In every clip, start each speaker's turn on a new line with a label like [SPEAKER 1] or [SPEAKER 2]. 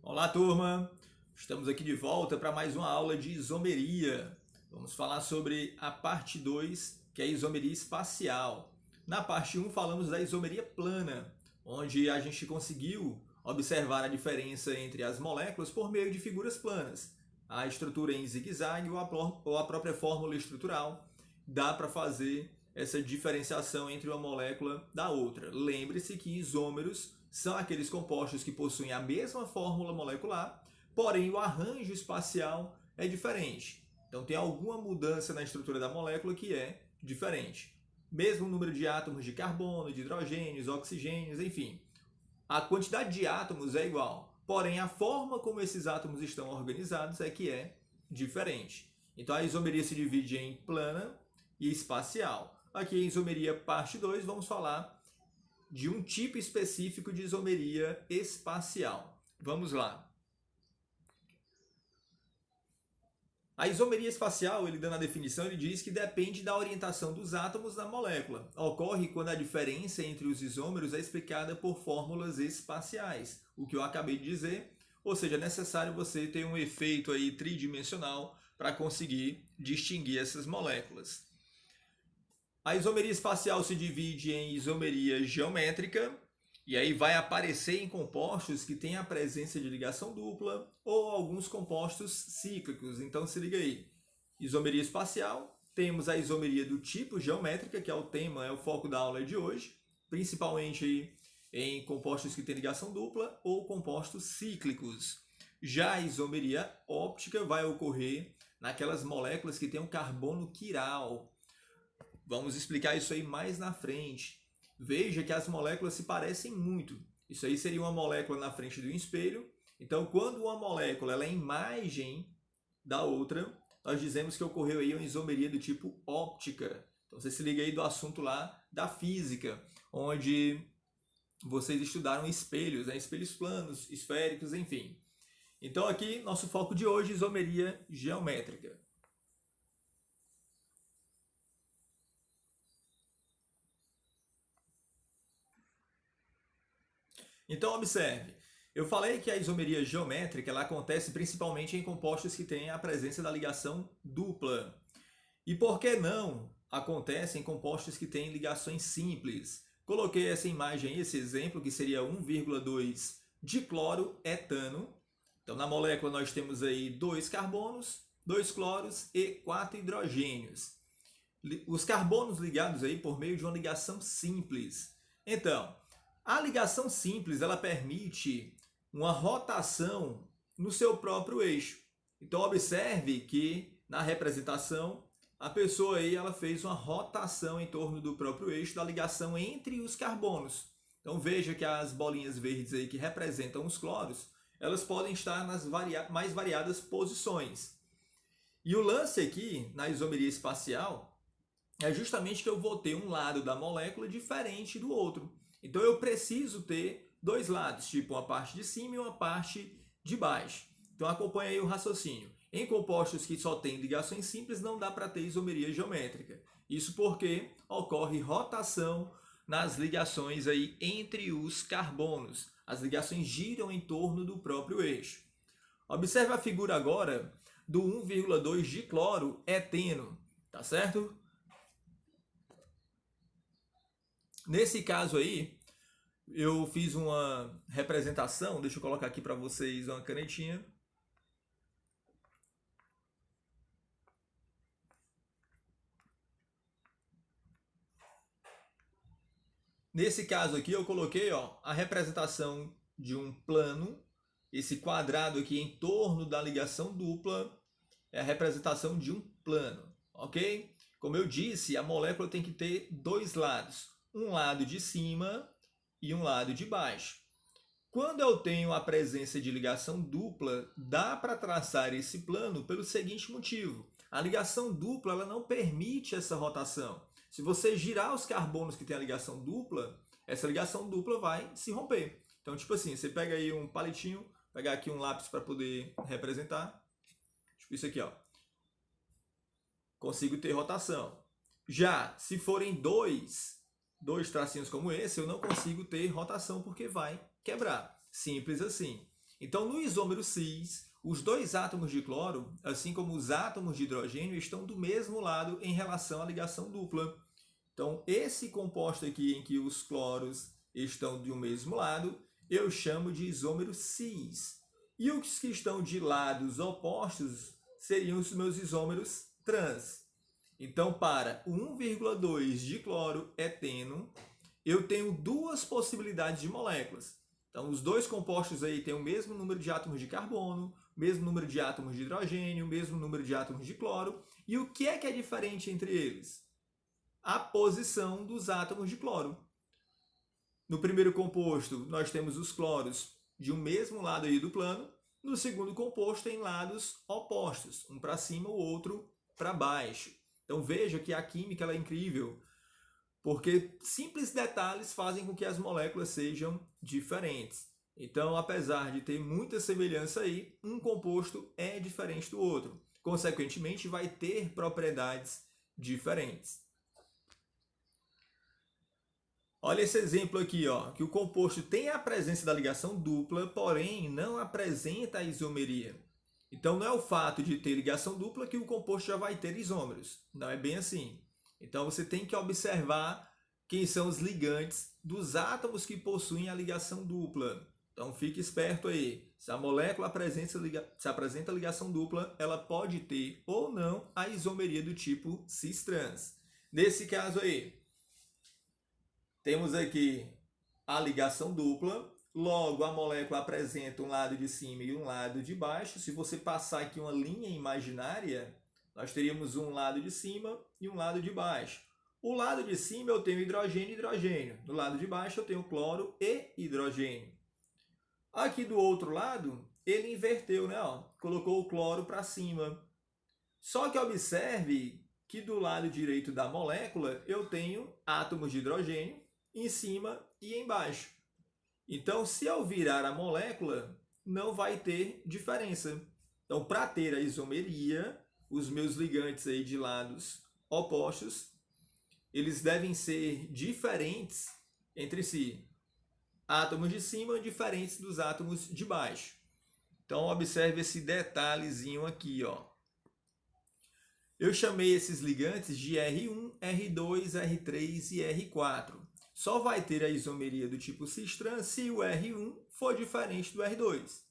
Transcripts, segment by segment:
[SPEAKER 1] Olá, turma! Estamos aqui de volta para mais uma aula de isomeria. Vamos falar sobre a parte 2, que é a isomeria espacial. Na parte 1, falamos da isomeria plana, onde a gente conseguiu observar a diferença entre as moléculas por meio de figuras planas. A estrutura em zigue-zague ou a própria fórmula estrutural. Dá para fazer essa diferenciação entre uma molécula da outra. Lembre-se que isômeros são aqueles compostos que possuem a mesma fórmula molecular, porém o arranjo espacial é diferente. Então tem alguma mudança na estrutura da molécula que é diferente. Mesmo número de átomos de carbono, de hidrogênios, oxigênios, enfim. A quantidade de átomos é igual, porém a forma como esses átomos estão organizados é que é diferente. Então a isomeria se divide em plana e espacial. Aqui em isomeria parte 2 vamos falar de um tipo específico de isomeria espacial. Vamos lá. A isomeria espacial, ele dando a definição, ele diz que depende da orientação dos átomos na molécula. Ocorre quando a diferença entre os isômeros é explicada por fórmulas espaciais, o que eu acabei de dizer, ou seja, é necessário você ter um efeito aí tridimensional para conseguir distinguir essas moléculas. A isomeria espacial se divide em isomeria geométrica, e aí vai aparecer em compostos que têm a presença de ligação dupla ou alguns compostos cíclicos. Então se liga aí. Isomeria espacial, temos a isomeria do tipo geométrica, que é o tema, é o foco da aula de hoje, principalmente aí em compostos que têm ligação dupla ou compostos cíclicos. Já a isomeria óptica vai ocorrer naquelas moléculas que têm um carbono quiral. Vamos explicar isso aí mais na frente. Veja que as moléculas se parecem muito. Isso aí seria uma molécula na frente do espelho. Então, quando uma molécula ela é imagem da outra, nós dizemos que ocorreu aí uma isomeria do tipo óptica. Então, você se liga aí do assunto lá da física, onde vocês estudaram espelhos, né? Espelhos planos, esféricos, enfim. Então, aqui, nosso foco de hoje, isomeria geométrica. Então, observe. Eu falei que a isomeria geométrica ela acontece principalmente em compostos que têm a presença da ligação dupla. E por que não acontece em compostos que têm ligações simples? Coloquei essa imagem, esse exemplo, que seria 1,2 dicloroetano. Então, na molécula nós temos aí 2 carbonos, 2 cloros e 4 hidrogênios. Os carbonos ligados aí por meio de uma ligação simples. Então, a ligação simples ela permite uma rotação no seu próprio eixo. Então observe que na representação a pessoa aí ela fez uma rotação em torno do próprio eixo da ligação entre os carbonos. Então veja que as bolinhas verdes aí que representam os cloros, elas podem estar nas mais variadas posições. E o lance aqui na isomeria espacial é justamente que eu vou ter um lado da molécula diferente do outro. Então eu preciso ter dois lados, tipo uma parte de cima e uma parte de baixo. Então acompanha aí o raciocínio. Em compostos que só têm ligações simples, não dá para ter isomeria geométrica. Isso porque ocorre rotação nas ligações aí entre os carbonos. As ligações giram em torno do próprio eixo. Observe a figura agora do 1,2 dicloroeteno, tá certo? Nesse caso aí, eu fiz uma representação, deixa eu colocar aqui para vocês uma canetinha. Nesse caso aqui eu coloquei a representação de um plano, esse quadrado aqui em torno da ligação dupla é a representação de um plano, ok? Como eu disse, a molécula tem que ter dois lados, um lado de cima e um lado de baixo. Quando eu tenho a presença de ligação dupla, dá para traçar esse plano pelo seguinte motivo. A ligação dupla ela não permite essa rotação. Se você girar os carbonos que tem a ligação dupla, essa ligação dupla vai se romper. Então, tipo assim, você pega aí um palitinho, pegar aqui um lápis para poder representar. Tipo isso aqui, ó. Consigo ter rotação. Já, se forem dois tracinhos como esse, eu não consigo ter rotação porque vai quebrar. Simples assim. Então, no isômero cis, os dois átomos de cloro, assim como os átomos de hidrogênio, estão do mesmo lado em relação à ligação dupla. Então, esse composto aqui em que os cloros estão de um mesmo lado, eu chamo de isômero cis. E os que estão de lados opostos seriam os meus isômeros trans. Então, para o 1,2 de cloro eteno, eu tenho duas possibilidades de moléculas. Então, os dois compostos aí têm o mesmo número de átomos de carbono, mesmo número de átomos de hidrogênio, mesmo número de átomos de cloro. E o que é diferente entre eles? A posição dos átomos de cloro. No primeiro composto, nós temos os cloros de um mesmo lado aí do plano. No segundo composto, tem lados opostos, um para cima, o outro para baixo. Então veja que a química ela é incrível, porque simples detalhes fazem com que as moléculas sejam diferentes. Então, apesar de ter muita semelhança aí, um composto é diferente do outro. Consequentemente, vai ter propriedades diferentes. Olha esse exemplo aqui, ó, que o composto tem a presença da ligação dupla, porém não apresenta a isomeria. Então, não é o fato de ter ligação dupla que o composto já vai ter isômeros. Não é bem assim. Então, você tem que observar quem são os ligantes dos átomos que possuem a ligação dupla. Então, fique esperto aí. Se a molécula apresenta ligação dupla, ela pode ter ou não a isomeria do tipo cis-trans. Nesse caso aí, temos aqui a ligação dupla, logo a molécula apresenta um lado de cima e um lado de baixo. Se você passar aqui uma linha imaginária, nós teríamos um lado de cima e um lado de baixo. O lado de cima eu tenho hidrogênio e hidrogênio. Do lado de baixo eu tenho cloro e hidrogênio. Aqui do outro lado, ele inverteu, né? Ó, colocou o cloro para cima. Só que observe que do lado direito da molécula eu tenho átomos de hidrogênio em cima e embaixo. Então, se eu virar a molécula, não vai ter diferença. Então, para ter a isomeria, os meus ligantes aí de lados opostos, eles devem ser diferentes entre si. Átomos de cima diferentes dos átomos de baixo. Então, observe esse detalhezinho aqui, ó. Eu chamei esses ligantes de R1, R2, R3 e R4. Só vai ter a isomeria do tipo cis-trans se o R1 for diferente do R2,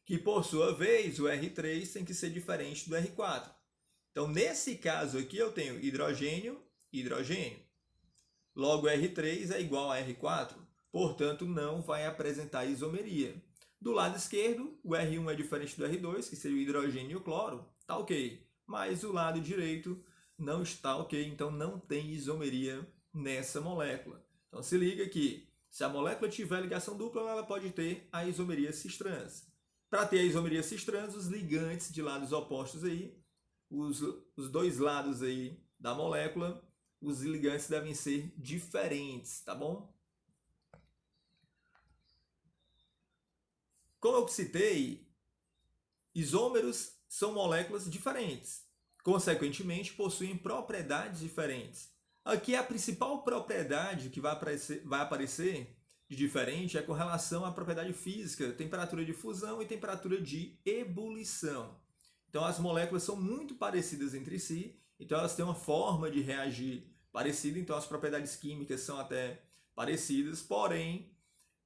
[SPEAKER 1] que por sua vez o R3 tem que ser diferente do R4. Então, nesse caso aqui, eu tenho hidrogênio, hidrogênio. Logo, R3 é igual a R4, portanto, não vai apresentar isomeria. Do lado esquerdo, o R1 é diferente do R2, que seria o hidrogênio e o cloro, tá ok. Mas o lado direito não está ok, então não tem isomeria nessa molécula. Então se liga que se a molécula tiver ligação dupla, ela pode ter a isomeria cis-trans. Para ter a isomeria cis-trans, os ligantes de lados opostos aí, os dois lados aí da molécula, os ligantes devem ser diferentes, tá bom? Como eu citei, isômeros são moléculas diferentes. Consequentemente, possuem propriedades diferentes. Aqui a principal propriedade que vai aparecer de diferente é com relação à propriedade física, temperatura de fusão e temperatura de ebulição. Então as moléculas são muito parecidas entre si, então elas têm uma forma de reagir parecida, então as propriedades químicas são até parecidas, porém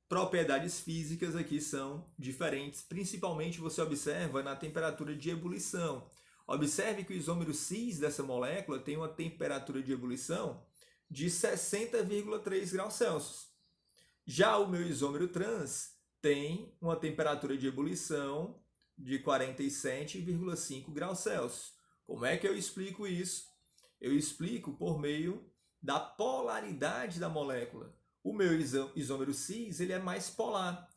[SPEAKER 1] propriedades físicas aqui são diferentes, principalmente você observa na temperatura de ebulição. Observe que o isômero cis dessa molécula tem uma temperatura de ebulição de 60,3 graus Celsius. Já o meu isômero trans tem uma temperatura de ebulição de 47,5 graus Celsius. Como é que eu explico isso? Eu explico por meio da polaridade da molécula. O meu isômero cis ele é mais polar.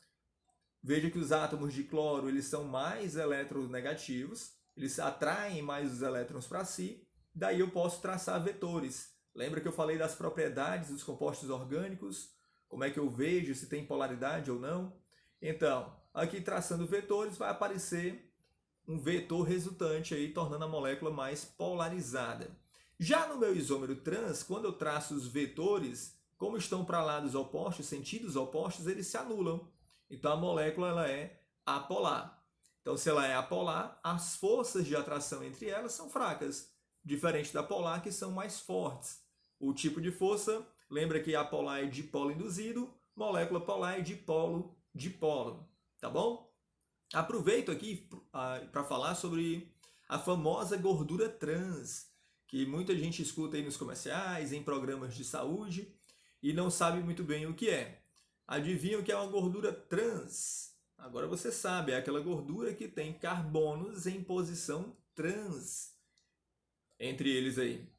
[SPEAKER 1] Veja que os átomos de cloro eles são mais eletronegativos, eles atraem mais os elétrons para si, daí eu posso traçar vetores. Lembra que eu falei das propriedades dos compostos orgânicos? Como é que eu vejo se tem polaridade ou não? Então, aqui traçando vetores vai aparecer um vetor resultante aí, tornando a molécula mais polarizada. Já no meu isômero trans, quando eu traço os vetores, como estão para lados opostos, sentidos opostos, eles se anulam. Então a molécula ela é apolar. Então, se ela é apolar, as forças de atração entre elas são fracas, diferente da polar, que são mais fortes. O tipo de força, lembra que apolar é dipolo induzido, molécula polar é dipolo, tá bom? Aproveito aqui para falar sobre a famosa gordura trans, que muita gente escuta aí nos comerciais, em programas de saúde, e não sabe muito bem o que é. Adivinha o que é uma gordura trans? Agora você sabe, é aquela gordura que tem carbonos em posição trans entre eles aí.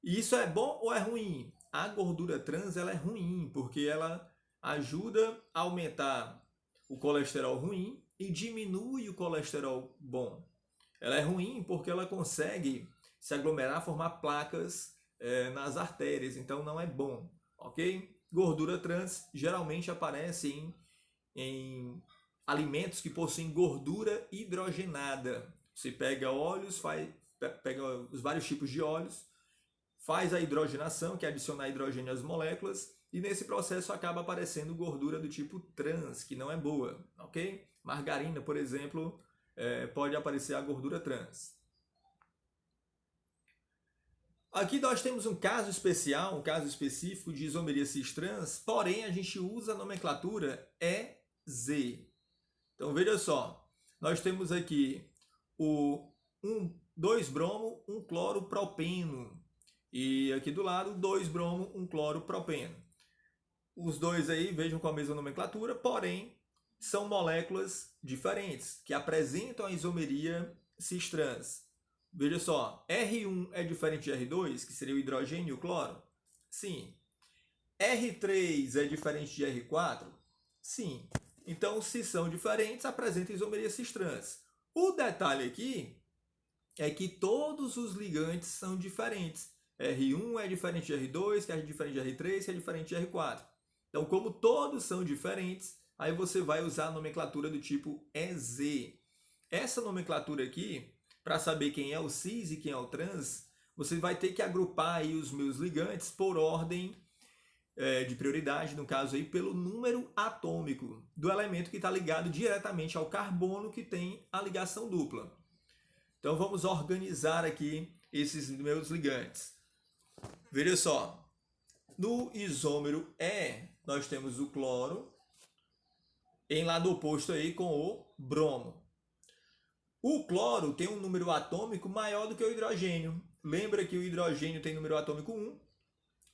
[SPEAKER 1] E isso é bom ou é ruim? A gordura trans ela é ruim, porque ela ajuda a aumentar o colesterol ruim e diminui o colesterol bom. Ela é ruim porque ela consegue se aglomerar, formar placas nas artérias, então não é bom, ok? Gordura trans geralmente aparece em alimentos que possuem gordura hidrogenada. Você pega óleos, pega os vários tipos de óleos, faz a hidrogenação, que é adicionar hidrogênio às moléculas, e nesse processo acaba aparecendo gordura do tipo trans, que não é boa, ok? Margarina, por exemplo, pode aparecer a gordura trans. Aqui nós temos um caso especial, um caso específico de isomeria cis-trans, porém a gente usa a nomenclatura EZ. Então veja só, nós temos aqui o 2-bromo, 1-cloro-propeno. E aqui do lado, 2-bromo, 1-cloro-propeno. Os dois aí, vejam com a mesma nomenclatura, porém são moléculas diferentes, que apresentam a isomeria cis-trans. Veja só, R1 é diferente de R2, que seria o hidrogênio e o cloro? Sim. R3 é diferente de R4? Sim. Então, se são diferentes, apresentam isomeria cis-trans. O detalhe aqui é que todos os ligantes são diferentes. R1 é diferente de R2, que é diferente de R3, que é diferente de R4. Então, como todos são diferentes, aí você vai usar a nomenclatura do tipo EZ. Essa nomenclatura aqui, para saber quem é o cis e quem é o trans, você vai ter que agrupar aí os meus ligantes por ordem de prioridade, no caso aí, pelo número atômico do elemento que está ligado diretamente ao carbono que tem a ligação dupla. Então vamos organizar aqui esses meus ligantes. Veja só, no isômero E, nós temos o cloro em lado oposto aí com o bromo. O cloro tem um número atômico maior do que o hidrogênio. Lembra que o hidrogênio tem número atômico 1?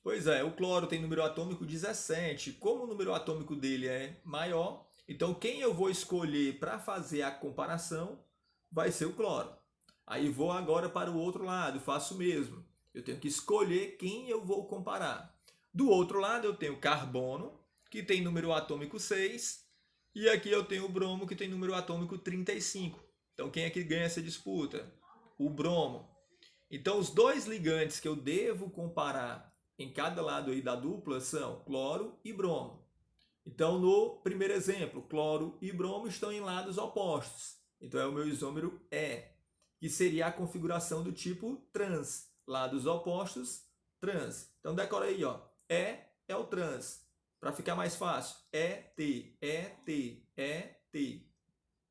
[SPEAKER 1] Pois é, o cloro tem número atômico 17. Como o número atômico dele é maior, então quem eu vou escolher para fazer a comparação vai ser o cloro. Aí vou agora para o outro lado, faço o mesmo. Eu tenho que escolher quem eu vou comparar. Do outro lado eu tenho carbono, que tem número atômico 6, e aqui eu tenho o bromo, que tem número atômico 35. Então quem é que ganha essa disputa? O bromo. Então os dois ligantes que eu devo comparar em cada lado aí da dupla são cloro e bromo. Então no primeiro exemplo, cloro e bromo estão em lados opostos. Então é o meu isômero E, que seria a configuração do tipo trans. Lados opostos, trans. Então decora aí, ó. E é o trans. Para ficar mais fácil, ET, ET, ET.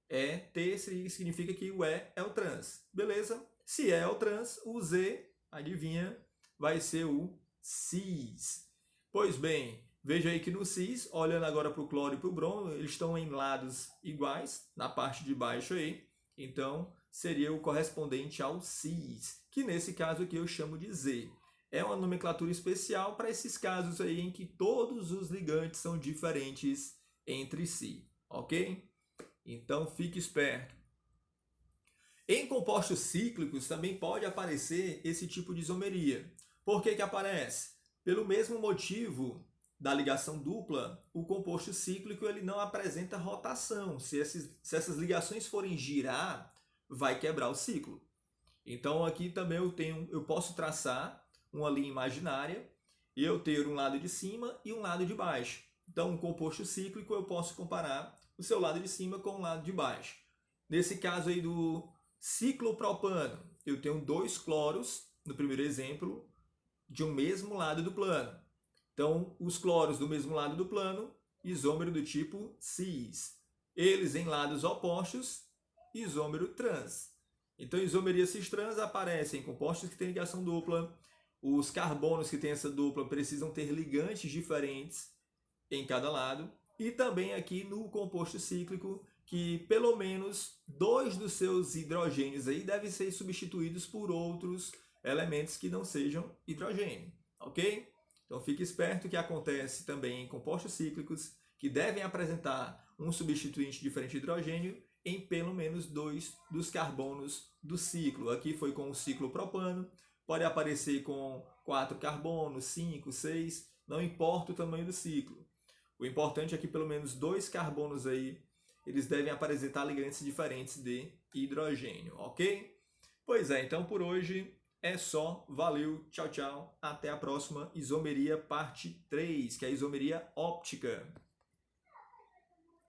[SPEAKER 1] ET significa que o E é o trans. Beleza? Se é o trans, o Z, adivinha, vai ser o cis. Pois bem, veja aí que no cis, olhando agora para o cloro e para o bromo, eles estão em lados iguais, na parte de baixo aí. Então, seria o correspondente ao cis, que nesse caso aqui eu chamo de Z. É uma nomenclatura especial para esses casos aí em que todos os ligantes são diferentes entre si, ok? Então, fique esperto. Em compostos cíclicos também pode aparecer esse tipo de isomeria. Por que que aparece? Pelo mesmo motivo da ligação dupla, o composto cíclico ele não apresenta rotação. Se essas ligações forem girar, vai quebrar o ciclo. Então aqui também eu posso traçar uma linha imaginária e eu ter um lado de cima e um lado de baixo. Então um composto cíclico eu posso comparar o seu lado de cima com o lado de baixo. Nesse caso aí do ciclopropano, eu tenho 2 cloros, no primeiro exemplo, de um mesmo lado do plano. Então, os cloros do mesmo lado do plano, isômero do tipo cis. eles em lados opostos, isômero trans. Então, isomeria cis-trans aparecem em compostos que têm ligação dupla. Os carbonos que têm essa dupla precisam ter ligantes diferentes em cada lado. E também aqui no composto cíclico, que pelo menos 2 dos seus hidrogênios aí devem ser substituídos por outros elementos que não sejam hidrogênio, ok? Então fique esperto que acontece também em compostos cíclicos que devem apresentar um substituinte diferente de hidrogênio em pelo menos 2 dos carbonos do ciclo. Aqui foi com o ciclo propano, pode aparecer com 4 carbonos, 5, 6, não importa o tamanho do ciclo. O importante é que pelo menos 2 carbonos aí, eles devem apresentar ligantes diferentes de hidrogênio, ok? Pois é, então por hoje é só. Valeu, tchau, tchau. Até a próxima isomeria parte 3, que é a isomeria óptica.